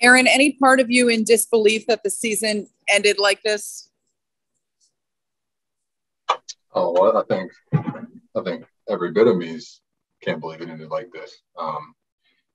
Aaron, any part of you in disbelief that the season ended like this? Oh, well, I think every bit of me can't believe it ended like this.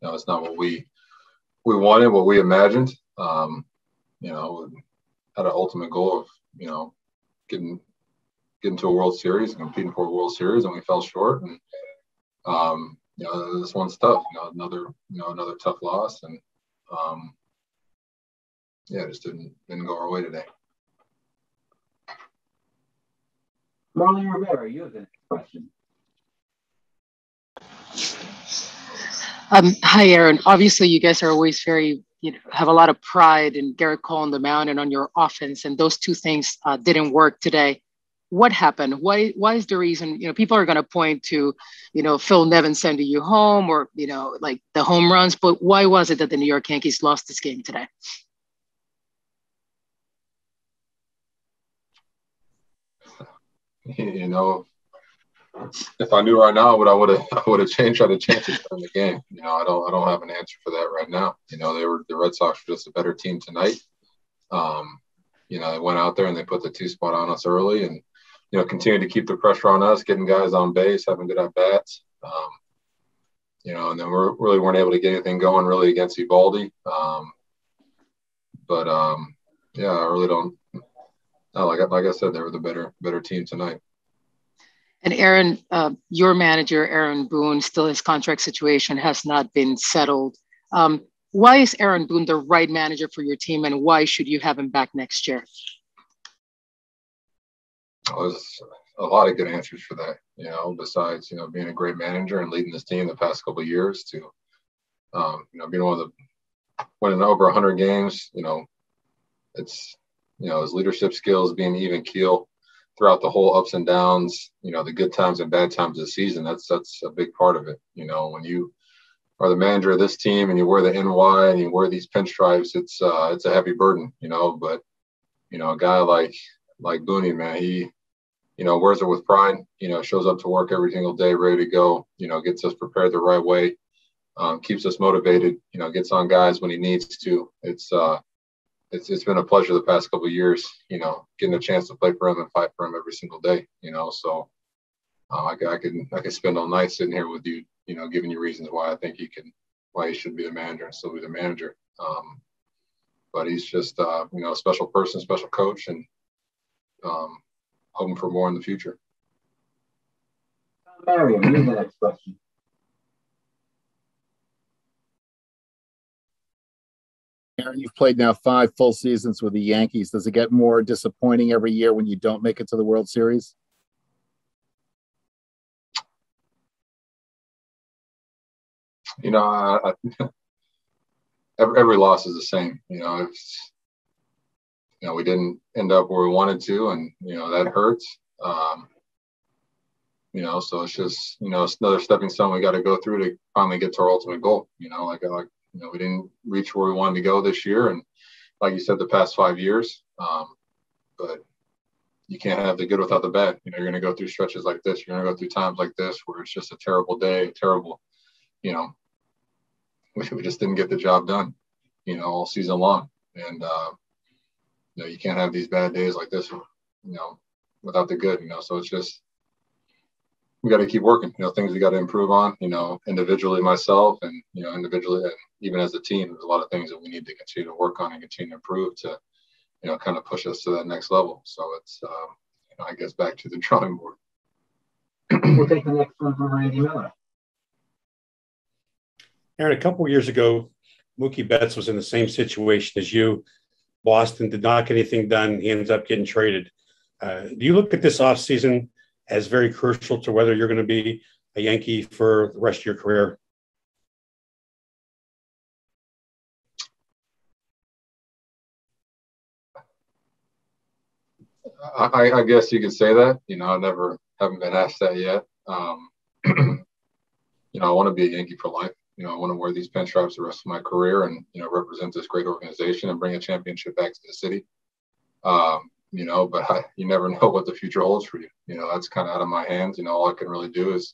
It's not what we wanted, what we imagined. Had an ultimate goal of, getting to a World Series and competing for a World Series, and we fell short. And this one's tough. Another tough loss, and it just didn't go our way today. Marlene Rivera, you have the next question. Hi, Aaron. Obviously, you guys are always very, have a lot of pride in Garrett Cole on the mound and on your offense, and those two things didn't work today. What happened? Why is the reason? People are going to point to, Phil Nevin sending you home, or like the home runs. But why was it that the New York Yankees lost this game today? If I knew right now what I would have changed, tried to change it during the game. I don't have an answer for that right now. The Red Sox were just a better team tonight. They went out there and they put the 2-spot on us early, and continued to keep the pressure on us, getting guys on base, having good at bats. And then we really weren't able to get anything going really against Eovaldi. I really don't. Like I said, they were the better team tonight. And Aaron, your manager, Aaron Boone, still his contract situation has not been settled. Why is Aaron Boone the right manager for your team, and why should you have him back next year? There's a lot of good answers for that, besides, being a great manager and leading this team the past couple of years to, being one of the winning over 100 games, it's, his leadership skills, being even keel throughout the whole ups and downs, the good times and bad times of the season. That's a big part of it. When you are the manager of this team and you wear the NY and you wear these pinstripes, it's a heavy burden, but, a guy like Boone, man, he, wears it with pride, shows up to work every single day, ready to go, gets us prepared the right way, keeps us motivated, gets on guys when he needs to. It's been a pleasure the past couple of years, getting a chance to play for him and fight for him every single day, so I could spend all night sitting here with you, giving you reasons why I think why he should be the manager and still be the manager. But he's just, a special person, special coach, and hoping for more in the future. Mariam, you have the next question. Aaron, you've played now 5 full seasons with the Yankees. Does it get more disappointing every year when you don't make it to the World Series? Every loss is the same. We didn't end up where we wanted to, and that hurts. So it's just it's another stepping stone we got to go through to finally get to our ultimate goal. We didn't reach where we wanted to go this year, and like you said, the past 5 years. But you can't have the good without the bad. You're going to go through stretches like this. You're going to go through times like this where it's just a terrible day, terrible. We just didn't get the job done, all season long, and you can't have these bad days like this, without the good. So it's just. We got to keep working, things we got to improve on, individually myself and, individually, and even as a team, there's a lot of things that we need to continue to work on and continue to improve to, kind of push us to that next level. So it's, I guess back to the drawing board. We'll take the next one from Randy Miller. Aaron, a couple of years ago, Mookie Betts was in the same situation as you. Boston did not get anything done. He ends up getting traded. Do you look at this offseason as very crucial to whether you're going to be a Yankee for the rest of your career? I guess you could say that. I haven't been asked that yet. I want to be a Yankee for life. I want to wear these pinstripes the rest of my career and, represent this great organization and bring a championship back to the city. But you never know what the future holds for you. That's kind of out of my hands. All I can really do is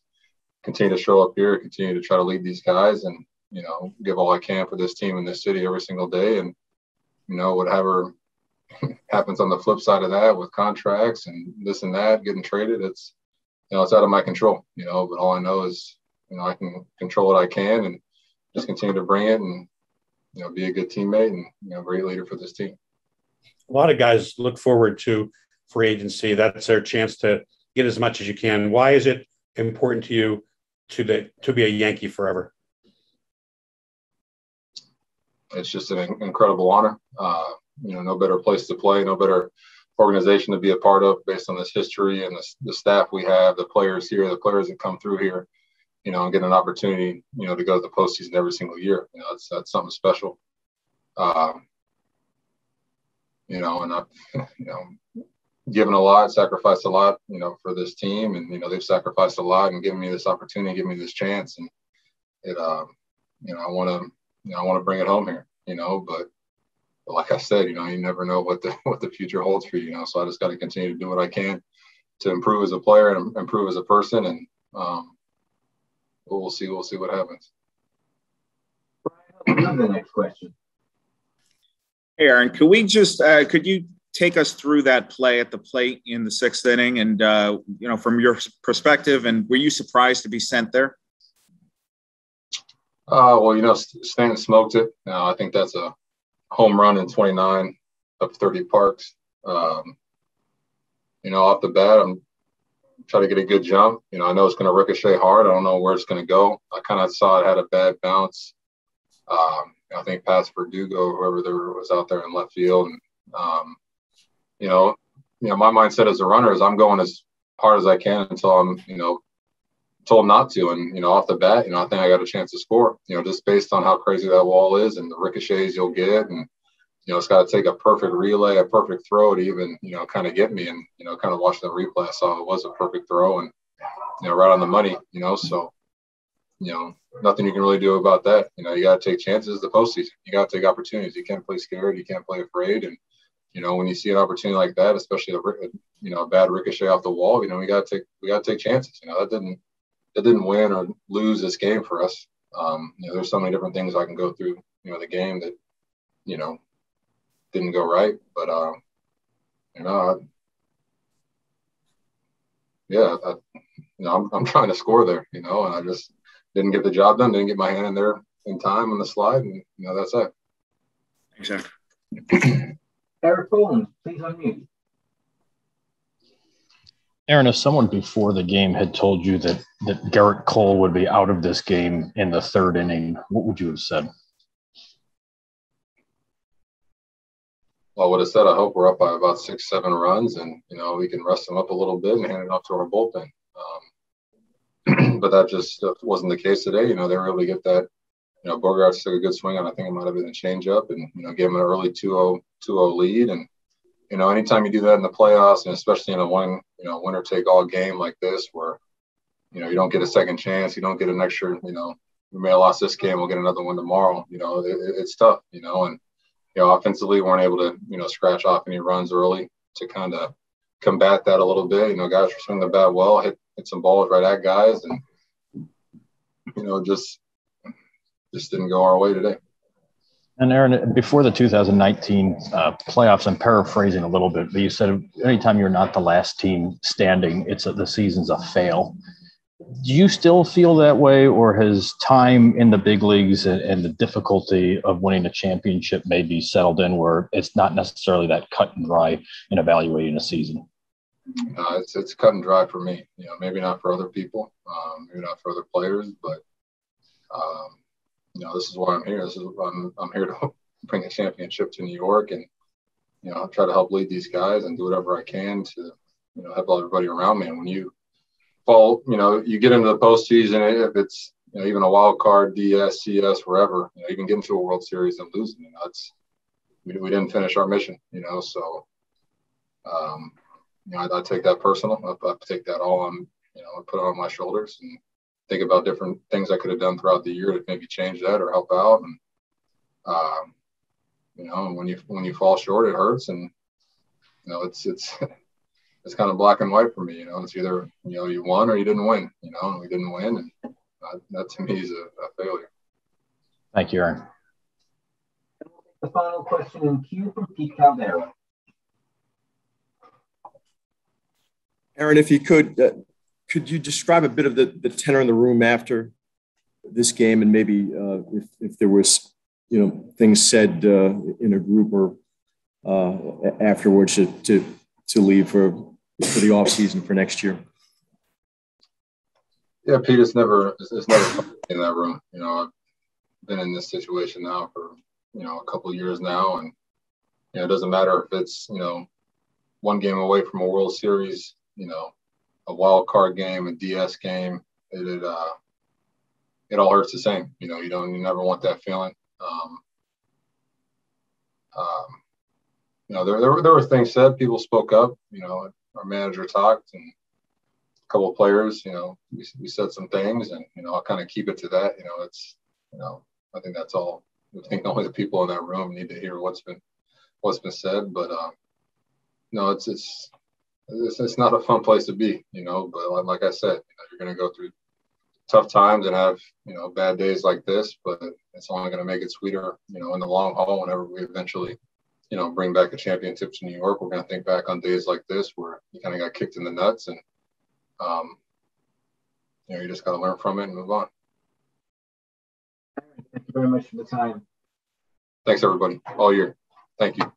continue to show up here, continue to try to lead these guys and, give all I can for this team and this city every single day. And, whatever happens on the flip side of that with contracts and this and that, getting traded, it's out of my control, but all I know is, I can control what I can and just continue to bring it and, be a good teammate and, great leader for this team. A lot of guys look forward to free agency. That's their chance to get as much as you can. Why is it important to you to be a Yankee forever? It's just an incredible honor. No better place to play, no better organization to be a part of based on this history and the staff we have, the players here, the players that come through here, and get an opportunity, to go to the postseason every single year. That's something special. And I've, given a lot, sacrificed a lot, for this team, and they've sacrificed a lot and given me this opportunity, given me this chance, and it, I want to bring it home here, but like I said, you never know what the future holds for you, so I just got to continue to do what I can to improve as a player and improve as a person, and we'll see what happens. Brian, the next question. Hey, Aaron, could you take us through that play at the plate in the 6th inning and, from your perspective, and were you surprised to be sent there? Well, Stanton smoked it. I think that's a home run in 29 of 30 parks. Off the bat, I'm trying to get a good jump. I know it's going to ricochet hard. I don't know where it's going to go. I kind of saw it had a bad bounce. I think past Verdugo, whoever there was out there in left field. And, my mindset as a runner is I'm going as hard as I can until I'm, told not to. And, off the bat, I think I got a chance to score, just based on how crazy that wall is and the ricochets you'll get. And, it's got to take a perfect relay, a perfect throw to even, kind of get me. And, kind of watching the replay, I saw it was a perfect throw and, right on the money, so, nothing you can really do about that. You got to take chances the postseason. You got to take opportunities. You can't play scared. You can't play afraid. And, when you see an opportunity like that, especially a bad ricochet off the wall, we got to take chances. That didn't win or lose this game for us. There's so many different things I can go through, the game that, didn't go right. But, I'm trying to score there, and I just didn't get the job done, didn't get my hand in there in time on the slide, and, that's it. Exactly. Eric Boone, please unmute. Aaron, if someone before the game had told you that Garrett Cole would be out of this game in the 3rd inning, what would you have said? Well, I would have said, I hope we're up by about 6-7 runs and, we can rest them up a little bit and hand it off to our bullpen. But that just wasn't the case today. They were able to get that, Bogarts took a good swing on, I think it might have been a changeup, and, gave him an early 2-0 lead. And, anytime you do that in the playoffs, and especially in a winner take all game like this, where, you don't get a second chance, you don't get an extra, we may have lost this game, we'll get another one tomorrow. It's tough, and, offensively, we weren't able to, scratch off any runs early to kind of combat that a little bit. Guys were swinging the bat well, hit some balls right at guys, and, just didn't go our way today. And Aaron, before the 2019 playoffs, I'm paraphrasing a little bit, but you said anytime you're not the last team standing, the season's a fail. Do you still feel that way, or has time in the big leagues and the difficulty of winning a championship maybe settled in where it's not necessarily that cut and dry in evaluating a season? It's cut and dry for me. Maybe not for other people, maybe not for other players, but this is why I'm here. I'm here to bring a championship to New York, and try to help lead these guys and do whatever I can to help everybody around me. And when you fall, you get into the postseason, if it's even a wild card, DS, CS, wherever, you can get into a World Series and lose. We didn't finish our mission. So I take that personal. I take that all on, I put it on my shoulders and think about different things I could have done throughout the year to maybe change that or help out. And, and when you fall short, it hurts. And, it's kind of black and white for me. It's either, you won or you didn't win, and we didn't win. And that to me is a failure. Thank you, Aaron. The final question in queue from Pete Caldera. Aaron, if you could you describe a bit of the tenor in the room after this game, and maybe if there was, things said in a group or afterwards to leave for the off season for next year? Yeah, Pete, it's never fun in that room. I've been in this situation now for a couple of years now, and it doesn't matter if it's one game away from a World Series, a wild card game, a DS game. It all hurts the same. You never want that feeling. There were things said. People spoke up. Our manager talked, and a couple of players. We said some things, and I'll kind of keep it to that. I think that's all. I think only the people in that room need to hear what's been said. But no, it's not a fun place to be. But like I said, you're going to go through tough times and have bad days like this, but it's only going to make it sweeter in the long haul. Whenever we eventually bring back a championship to New York, we're going to think back on days like this where you kind of got kicked in the nuts, and you just got to learn from it and move on. Thank you very much for the time. Thanks, everybody, all year. Thank you.